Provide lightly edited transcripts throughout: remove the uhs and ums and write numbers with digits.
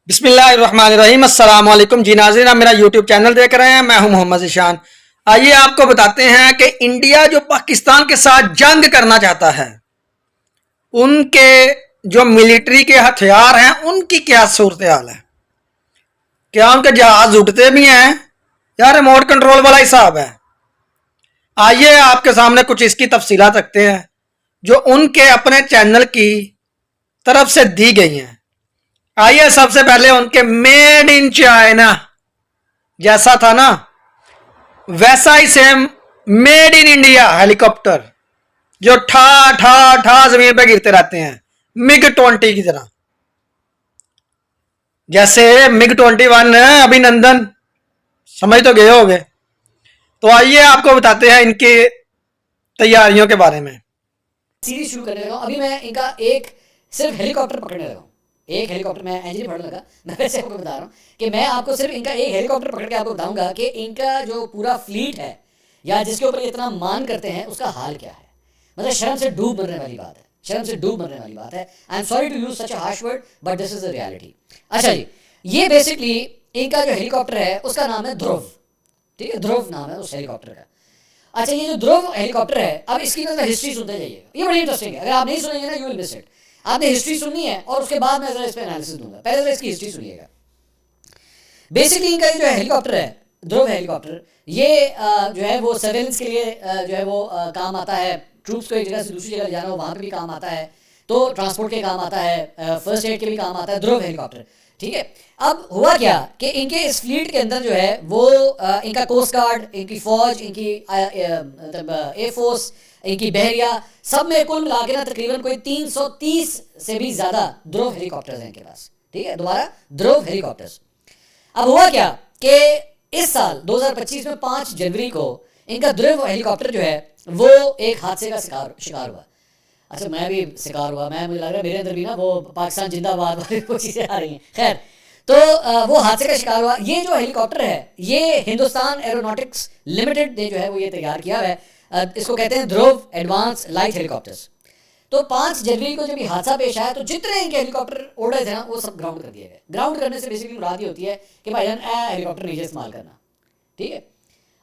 बिस्मिल्लाहिर्रहमानिर्रहीम अस्सलाम वालेकुम जी नाज़रीन, आप मेरा यूट्यूब चैनल देख रहे हैं। मैं हूं मोहम्मद ईशान। आइए आपको बताते हैं कि इंडिया जो पाकिस्तान के साथ जंग करना चाहता है, उनके जो मिलिट्री के हथियार हैं उनकी क्या सूरत हाल है। क्या उनके जहाज उड़ते भी हैं या रिमोट कंट्रोल वाला हिसाब है। आइए आपके सामने कुछ इसकी तफसीलात रखते हैं जो उनके अपने चैनल की तरफ से दी गई हैं। आइए सबसे पहले उनके मेड इन चाइना जैसा था ना, वैसा ही same made in India helicopter जो ठा ठा ठा जमीन पे गिरते रहते हैं, मिग-20 की तरह। जैसे मिग-21 अभिनंदन, समझ तो गए होंगे। तो आइए आपको बताते हैं इनकी तैयारियों के बारे में। सीरीज शुरू करने लगा हूँ। अभी मैं इनका एक सिर्फ हेलीकॉप्टर पकड़ने लगा हूँ। एक हेलीकॉप्टर मैं इंजन पढ़ने लगा, मैं वैसे आपको बता रहा हूँ कि मैं आपको सिर्फ इनका एक हेलीकॉप्टर पकड़ के आपको बताऊंगा कि इनका जो पूरा फ्लीट है या जिसके ऊपर इतना मान करते हैं उसका हाल क्या है। मतलब शर्म से डूब मरने वाली बात है, शर्म से डूब मरने वाली बात है। I am sorry to use such a harsh word but this is the reality. अच्छा जी, ये बेसिकली इनका जो हेलीकॉप्टर है उसका नाम है ध्रुव। ठीक है, ध्रुव नाम है उस हेलीकॉप्टर का। अच्छा, ये जो ध्रुव हेलीकॉप्टर है, अब इसकी मतलब हिस्ट्री सुनते जाइएगा, ये बड़ी इंटरेस्टिंग है। अगर आप नहीं सुनेंगे ना यू विल मिस इट। आपने हिस्ट्री सुननी है और उसके बाद मैं जरा इस पर एनालिसिस दूंगा। पहले जरा इसकी हिस्ट्री सुनिएगा। बेसिकली इनका ये जो हेलीकॉप्टर है ध्रुव हेलीकॉप्टर, ये जो है वो सर्वेलेंस के लिए जो है वो काम आता है। ट्रूप्स को एक जगह से दूसरी जगह जाना हो वहाँ पर भी काम आता है, तो ट्रांसपोर्ट के काम आता है, फर्स्ट एड के भी काम आता है ध्रुव हेलीकॉप्टर। ठीक है, अब हुआ क्या कि इनके इस फ्लीट के अंदर जो है वो इनका कोस्ट गार्ड, इनकी फौज, इनकी मतलब एयरफोर्स, इनकी बहरिया, सब में कुल मिला के ना तकरीबन कोई 330 से भी ज़्यादा ध्रुव हेलीकॉप्टर्स हैं इनके पास। ठीक है, दोबारा ध्रुव हेलीकॉप्टर्स। अब हुआ क्या कि इस साल 2025 में 5 जनवरी को इनका ध्रुव हेलीकॉप्टर जो है वो एक हादसे का शिकार हुआ। अच्छा, मैं भी शिकार हुआ, मुझे लग रहा है मेरे अंदर भी ना वो पाकिस्तान जिंदाबाद वाली वो चीज़ें आ रही हैं। खैर, तो वो हादसे का शिकार हुआ। ये जो हेलीकॉप्टर है ये हिंदुस्तान एरोनॉटिक्स लिमिटेड ने जो है वो ये तैयार किया है। इसको कहते हैं ध्रुव एडवांस लाइट हेलीकॉप्टर्स। तो 5 जनवरी को जब ये हादसा पेश आया तो जितने इनके हेलीकॉप्टर उड़ रहे थे ना वो सब ग्राउंड कर दिए गए। ग्राउंड करने से बेसिकली मुराद ये होती है कि भाईजान हेलीकॉप्टर नीचे इस्तेमाल करना। ठीक है।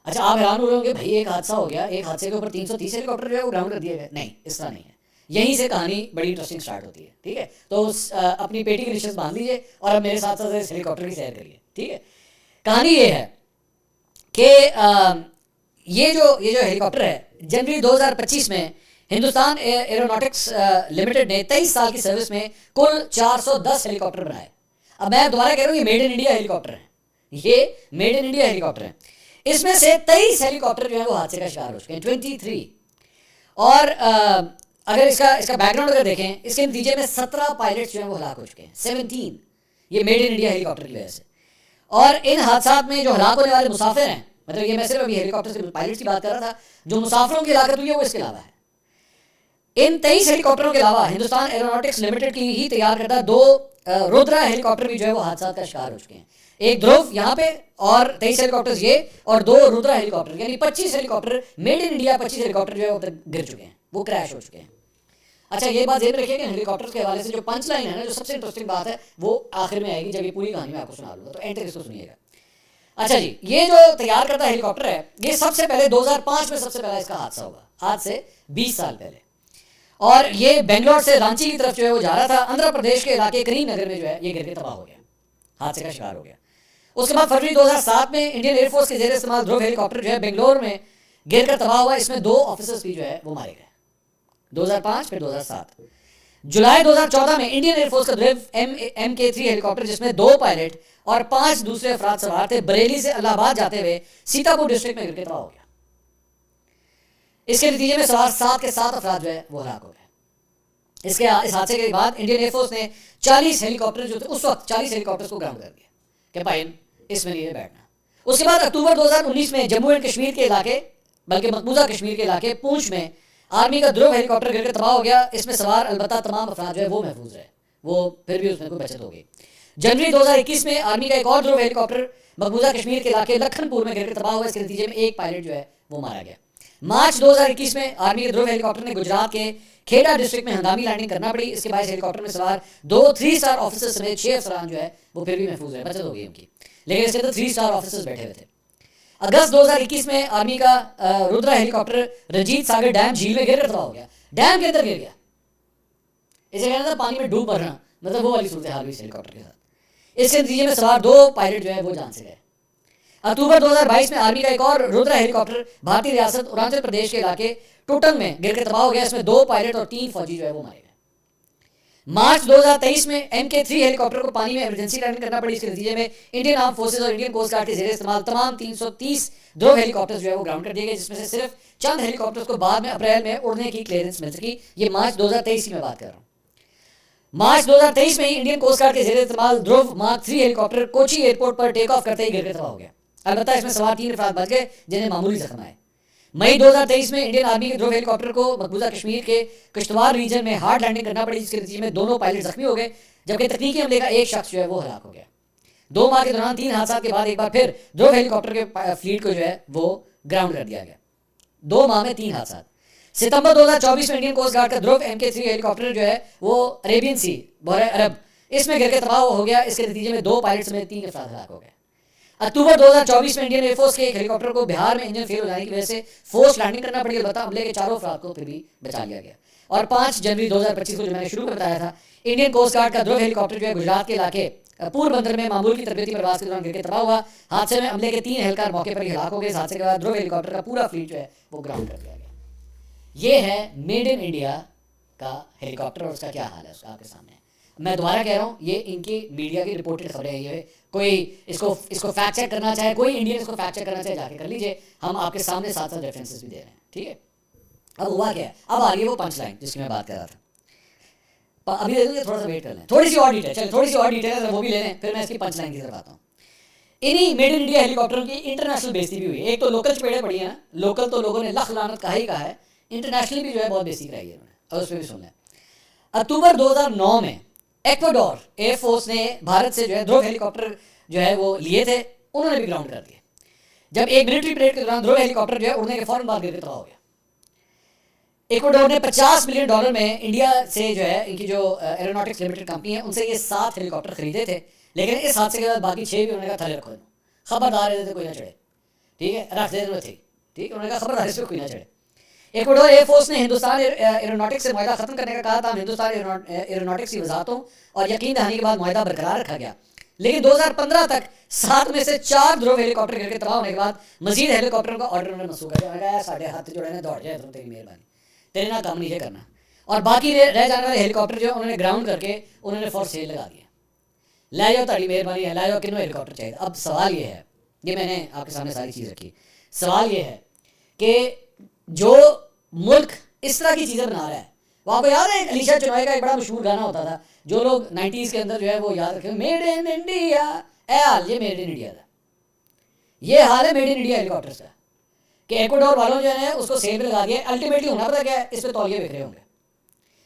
अच्छा, आप हैरान हो रहे होंगे भाई एक हादसा हो गया, एक हादसे के ऊपर 330 हेलीकॉप्टर जो है वो ग्राउंड कर दिए गए। नहीं, इस तरह नहीं है। यहीं से कहानी बड़ी इंटरेस्टिंग स्टार्ट होती है। ठीक है, तो अपनी पेटी के निशान बांध लीजिए और अब मेरे साथ साथ इस हेलीकॉप्टर की सैर करिए। ठीक है, कहानी ये है कि ये जो हेलीकॉप्टर है जनवरी 2025 में हिंदुस्तान एरोनॉटिक्स लिमिटेड ने 23 साल की सर्विस में कुल 410 हेलीकॉप्टर बनाए। अब मैं दोबारा कह रहा हूँ, ये मेड इन इंडिया हेलीकॉप्टर है, ये मेड इन इंडिया हेलीकॉप्टर है। इसमें से 23 हेलीकॉप्टर जो है वो हादसे का शिकार हो चुके हैं, 23। और अगर इसका बैकग्राउंड अगर देखें, इसके नतीजे में 17 पायलट्स जो हैं वो हलाक हो चुके हैं, 17, ये मेड इन इंडिया हेलीकॉप्टर की वजह से। और इन हादसा में जो हलाक होने वाले मुसाफिर हैं, मतलब ये मैं सिर्फ अभी हेलीकॉप्टर से पायलट्स की बात कर रहा था, जो मुसाफिरों की हलाकत हुई है वो इसके अलावा है। इन 23 हेलीकॉप्टरों के अलावा हिंदुस्तान एरोनॉटिक्स लिमिटेड की ही तैयार करता 2 रुद्रा हेलीकॉप्टर भी जो है वो हादसा का शिकार हो चुके हैं। एक ध्रुव यहाँ पे और 23 हेलीकॉप्टर्स ये और 2 रुद्रा हेलीकॉप्टर, यानी 25 helicopter made in India 25 helicopter जो है वो गिर चुके हैं, वो क्रैश हो चुके हैं। अच्छा, ये बात ध्यान रखिए कि हेलीकॉप्टर्स के हवाले से जो पंच लाइन है ना, जो सबसे इंटरेस्टिंग बात है वो आखिर में आएगी जब ये पूरी कहानी में आपको सुना लूँगा, तो एंड तक इसको सुनिएगा। अच्छा जी, ये जो तैयार करता हेलीकॉप्टर है ये सबसे पहले 2005 में सबसे पहला इसका हादसा हुआ, आज से 20 साल पहले। और ये बेंगलोर से रांची की तरफ जो है वो जा रहा था, आंध्र प्रदेश के इलाके करीम नगर में जो है ये गिर के तबाह हो गया, हादसे का शिकार हो गया। उसके बाद फरवरी 2007 में इंडियन एयरफोर्स के जेर इस्तेमाल ध्रुव हेलीकॉप्टर जो है बेंगलोर में गिर कर तबाह हुआ। इसमें 2 ऑफिसर्स भी जो है वो मारे गए, 2005 फिर 2007। जुलाई 2014 में इंडियन एयरफोर्स का ध्रुव MK3 हेलीकॉप्टर, जिसमें 2 पायलट और 5 दूसरे अफराद सवार थे, बरेली से इलाहाबाद जाते हुए सीतापुर डिस्ट्रिक्ट में गिर के तबाह हो गया। इसके नतीजे में सवार 7 के 7 अफराद जो है वो हलाक हो गए। इस हादसे के बाद इंडियन एयरफोर्स ने 40 हेलीकॉप्टर जो थे उस वक्त 40 हेलीकॉप्टर्स को ग्राउंड कर दिया कि भाई इसमें नहीं बैठना। उसके बाद अक्टूबर 2019 में जम्मू एंड कश्मीर के इलाके, बल्कि मकबूजा कश्मीर के इलाके पूंछ में आर्मी का ध्रुव हेलीकॉप्टर गिरकर तबाह हो गया। इसमें सवार अलबत्ता तमाम अफराद जो है वो महफूज रहे, वो फिर भी उसमें कोई बचत हो गई। जनवरी 2021 में आर्मी का एक और ध्रुव हेलीकॉप्टर मकबूजा कश्मीर के इलाके लखनपुर में गिरकर तबाह हुआ। इसके नतीजे में एक पायलट जो है वो मारा गया। मार्च 2021 में आर्मी के ध्रुव हेलीकॉप्टर ने गुजरात के खेड़ा डिस्ट्रिक्ट में हंगामी लैंडिंग करना पड़ी। इसके बाद हेलीकॉप्टर में सवार 2 3 स्टार ऑफिसर समेत 6 अफसरान जो है वो फिर भी महफूज है, बचत हो गई उनकी, लेकिन इसके अंदर 3 स्टार ऑफिसर्स बैठे हुए थे। अगस्त 2021 में आर्मी का रुद्रा हेलीकॉप्टर रंजीत सागर डैम झील में गिर कर तबाह हो गया, डैम के अंदर गिर गया। इसे कहना था पानी में डूब मरना, मतलब वो वाली सूरत हाल हुई इस हेलीकॉप्टर के साथ। इसके नतीजे में सवार 2 पायलट जो है वो जान से गए। अक्टूबर 2022 में आर्मी का एक और रुद्रा हेलीकॉप्टर भारतीय रियासत अरुणाचल प्रदेश के इलाके टोटन में गिर के तबाह हो गया। इसमें 2 पायलट और 3 फौजी जो है वो मारे गए। मार्च 2023 में MK3 हेलीकॉप्टर को पानी में इमरजेंसी लैंडिंग करना पड़ी। इसके नतीजे में इंडियन आर्म फोर्सेज और इंडियन कोस्ट गार्ड के जेर इस्तेमाल तमाम 330 ध्रुव हेलीकॉप्टर्स जो है वो ग्राउंड कर दिए गए, जिसमें से सिर्फ चंद हेलीकॉप्टर्स को बाद में अप्रैल में उड़ने की क्लियरेंस मिल सकी। ये मार्च 2023 की मैं बात कर रहा हूँ। मार्च 2023 में ही इंडियन कोस्ट गार्ड के जेर इस्तेमाल ध्रुव मार्क 3 हेलीकॉप्टर कोची एयरपोर्ट पर टेक ऑफ करते ही गिर के तबाह हो गया। अलबत्ता इसमें सवार 3 अफराद बच गए जिन्हें मामूली जख्म आए। मई 2023 में इंडियन आर्मी के ध्रुव हेलीकॉप्टर को मकबूजा कश्मीर के किश्तवाड़ रीजन में हार्ड लैंडिंग करना पड़ी, जिसके नतीजे में दोनों पायलट जख्मी हो गए, जबकि तकनीकी हमले का एक शख्स जो है वो हलाक हो गया। 2 माह के दौरान 3 हादसा के बाद एक बार फिर ध्रुव हेलीकॉप्टर के फ्लीट को जो है वो ग्राउंड कर दिया गया। 2 माह में 3 हादसा। सितंबर 2024 में इंडियन कोस्ट गार्ड का ध्रुव MK3 हेलीकॉप्टर जो है वो अरेबियन सी बहर अरब इसमें गिर के तबाह हो गया। इसके नतीजे में 2 पायलट समेत 3 अफराद हलाक हो गए। अक्टूबर 2024 में इंडियन एयरफोर्स के एक हेलीकॉप्टर को बिहार में इंजन फेल हो जाने की वजह से फोर्स लैंडिंग करना पड़ी। अलबत्ता हमले के 4 अफराद को फिर भी बचा लिया गया। और 5 जनवरी 2025 को जो मैंने शुरू में बताया था, इंडियन कोस्ट गार्ड का ध्रुव हेलीकॉप्टर जो है गुजरात के इलाके पोरबंदर में मामूल की तरबेती प्रवास के दौरान गिर के तबाह हुआ। हादसे में हमले के 3 एहलकार मौके पर ही हलाक हो गए। इस हादसे के बाद ध्रुव हेलीकॉप्टर का पूरा फ्लीट जो है वो ग्राउंड कर दिया गया। ये है मेड इन इंडिया का हेलीकॉप्टर और उसका क्या हाल है उसका आपके सामने। मैं दोबारा कह रहा हूँ, ये इनकी मीडिया की रिपोर्टेड खबरें हैं। ये कोई इसको फैक्ट चेक करना चाहे, कोई इंडियन इसको फैक्ट चेक करना चाहे जाके कर लीजिए। हम आपके सामने साथ साथ रेफरेंसेस भी दे रहे हैं, ठीक है। अब हुआ क्या है, अब आ रही है वो पंच लाइन जिसकी मैं बात कर रहा था। अभी दे दूँगी, थोड़ा सा वेट कर लें, थोड़ी सी और डिटेल, चलिए थोड़ी सी और डिटेल है वो भी ले लें, फिर मैं इसकी पंच लाइन की तरफ आता हूँ। इन्हीं मेड इन इंडिया हेलीकॉप्टरों की इंटरनेशनल बेइज्जती भी हुई। एक तो लोकल चपेड़े पड़ी है ना, लोकल तो लोगों ने लख लानत कहा ही कहा है, इंटरनेशनली भी जो है बहुत बेइज्जती कराई है उन्होंने, और उस पर भी सुन लें। अक्टूबर 2009 में इक्वाडोर एयरफोर्स ने भारत से जो है ध्रुव हेलीकॉप्टर जो है वो लिए थे, उन्होंने भी ग्राउंड कर दिए। जब एक मिलिट्री परेड के दौरान ध्रुव हेलीकॉप्टर जो है उड़ने के फौरन बाद गिर के तबाह हो गया। इक्वाडोर ने $50 मिलियन में इंडिया से जो है इनकी जो एरोनॉटिक्स लिमिटेड कंपनी है उनसे ये 7 हेलीकॉप्टर खरीदे थे, लेकिन इस हादसे के बाद बाकी 6 भी उन्होंने कहा थले रखो, खबरदार इधर कोई ना चढ़े, ठीक है, रख दे थे, ठीक है, उन्होंने कहा खबरदार इस पर कोई ना चढ़े। इक्वाडोर एयरफोर्स ने हिंदुस्तान एरोनॉटिक्स से मुआहदा खत्म करने का कहा था। हिंदुस्तान एरोनॉटिक्स की वजाहतों और यकीन दहानी के बाद मुआहदा बरकरार रखा गया, लेकिन 2015 तक 7 में से 4 ध्रुव हेलीकॉप्टर गिर के तबाह होने के बाद मजीद हेलीकॉप्टरों का ऑर्डर उन्होंने मंसूख किया। साढ़े हाथ जोड़े ने दौड़ जाए, तेरी मेहरबानी, तेरे ना काम नहीं है करना। और बाकी रह जाने वाले हेलीकॉप्टर जो उन्होंने ग्राउंड करके उन्होंने फॉर सेल लगा दिया। ला जाओ, ताड़ी मेहरबानी है, ला जाओ, किन्हों हेलीकॉप्टर चाहिए। अब सवाल ये है, ये मैंने आपके सामने सारी चीज़ रखी, सवाल ये है कि जो मुल्क इस तरह की चीज़ें बना रहा है, वो आपको याद है अलीशा चुनॉय का एक बड़ा मशहूर गाना होता था जो लोग 90s के अंदर जो है वो याद रखें, मेड इन इंडिया। ए हाल ये मेड इन इंडिया था, ये हाल है मेड इन इंडिया हेलीकॉप्टर्स का, कि इक्वाडोर वालों जो है उसको सेल पे लगा दिया। अल्टीमेटली होना पता क्या है, इस पर तौलिए बिक रहे होंगे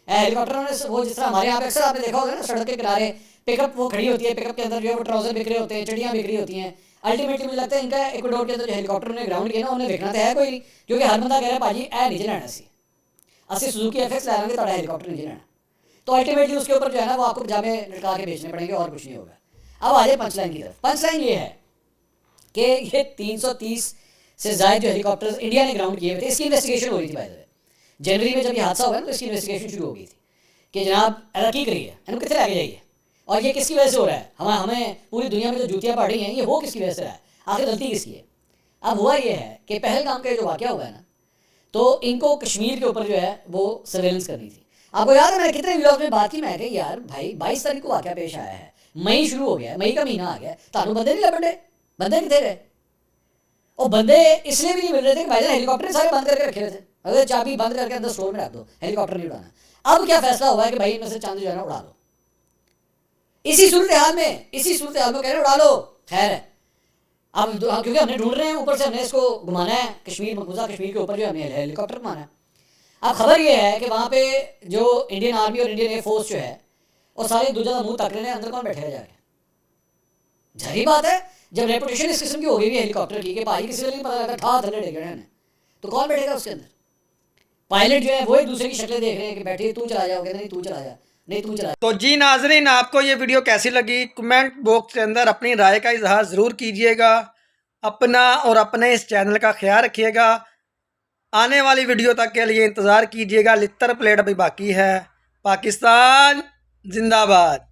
हेलीकॉप्टरों ने। वो जिस तरह हमारे यहाँ पे अक्सर आपने देखा होगा ना, सड़क के किनारे पिकअप वो खड़ी होती है, पिकअप के अंदर जो है वो ट्राउजर बिक रहे होते हैं, चिड़ियाँ बिक रही होती हैं। अल्टीमेटली मुझे लगता है इनका इक्वाडोर के अंदर जो हेलीकॉप्टर ने ग्राउंड किया ना, उन्हें देखना तो है कोई नहीं, क्योंकि हर बंदा कह रहा है भाजी ए नीचे लेना सी, असि सुजुकी एफएक्स ला लेंगे, थोड़ा हेलीकॉप्टर नीचे लेना। तो अल्टीमेटली उसके ऊपर जो है ना वो आपको पजामे लटका के बेचने पड़ेंगे और कुछ नहीं होगा। अब आ जाए पंच लाइन की तरफ। पंच लाइन ये है कि ये 330 से ज़्यादा जो हेलीकॉप्टर्स इंडिया ने ग्राउंड किए हुए थे, इसकी इन्वेस्टिगेशन हो रही थी। बाय द वे जनवरी में जब ये हादसा हुआ ना तो इसकी इन्वेस्टिगेशन शुरू हो गई थी कि जनाब ऐसा की करिए, इनको कितने आगे जाइए, और ये किसकी वजह से हो रहा है, हमें पूरी दुनिया में जो जूतियाँ पड़ रही हैं ये वो किसकी वजह से रहा है, आखिर गलती किसकी है। अब हुआ ये है कि पहलगाम का जो वाक़या हुआ है ना, तो इनको कश्मीर के ऊपर जो है वो सर्वेलेंस करनी थी। आपको याद है मैंने कितने व्लॉग में बात की, मैं कही यार भाई 22 तारीख को वाक़या पेश आया है, मई शुरू हो गया है, मई का महीना आ गया, तानू बंदे नहीं लबड़े, बंदे कितने गए। और बंदे इसलिए भी नहीं मिल रहे थे कि भाई हेलीकॉप्टर सारे बंद करके रखे हुए थे, अगर चाबी बंद करके अंदर स्टोर में रख दो, हेलीकॉप्टर नहीं उड़ाना। अब क्या फैसला हुआ है कि भाई इनमें से चांद जो है ना उड़ा लो। इसी सूरत हाल में कह रहे उड़ा लो, खैर है। अब क्योंकि हमने ढूंढ रहे हैं, ऊपर से हमने इसको घुमाना है, कश्मीर मकबूजा कश्मीर के ऊपर जो हमें हेलीकॉप्टर घुमाना है। अब खबर ये है कि वहाँ पे जो इंडियन आर्मी और इंडियन एयरफोर्स जो है और सारे दूसरा का मुंह तक रहे हैं, अंदर कौन बैठे रह जाके। जाहिर बात है जब रेपुटेशन इस किस्म की हो गई है हेलीकॉप्टर की कि भाई किसी को नहीं पता लगा ठा थले डेग रहे हैं, तो कौन बैठेगा उसके अंदर। पायलट जो है वो एक दूसरे की शक्लें देख रहे हैं कि बैठिए तू चला जाओगे, नहीं तू चला जा, नहीं तू चला। तो जी नाजरीन, आपको ये वीडियो कैसी लगी कमेंट बॉक्स के अंदर अपनी राय का इजहार ज़रूर कीजिएगा। अपना और अपने इस चैनल का ख्याल रखिएगा। आने वाली वीडियो तक के लिए इंतज़ार कीजिएगा। लित्तर प्लेट अभी बाकी है। पाकिस्तान जिंदाबाद।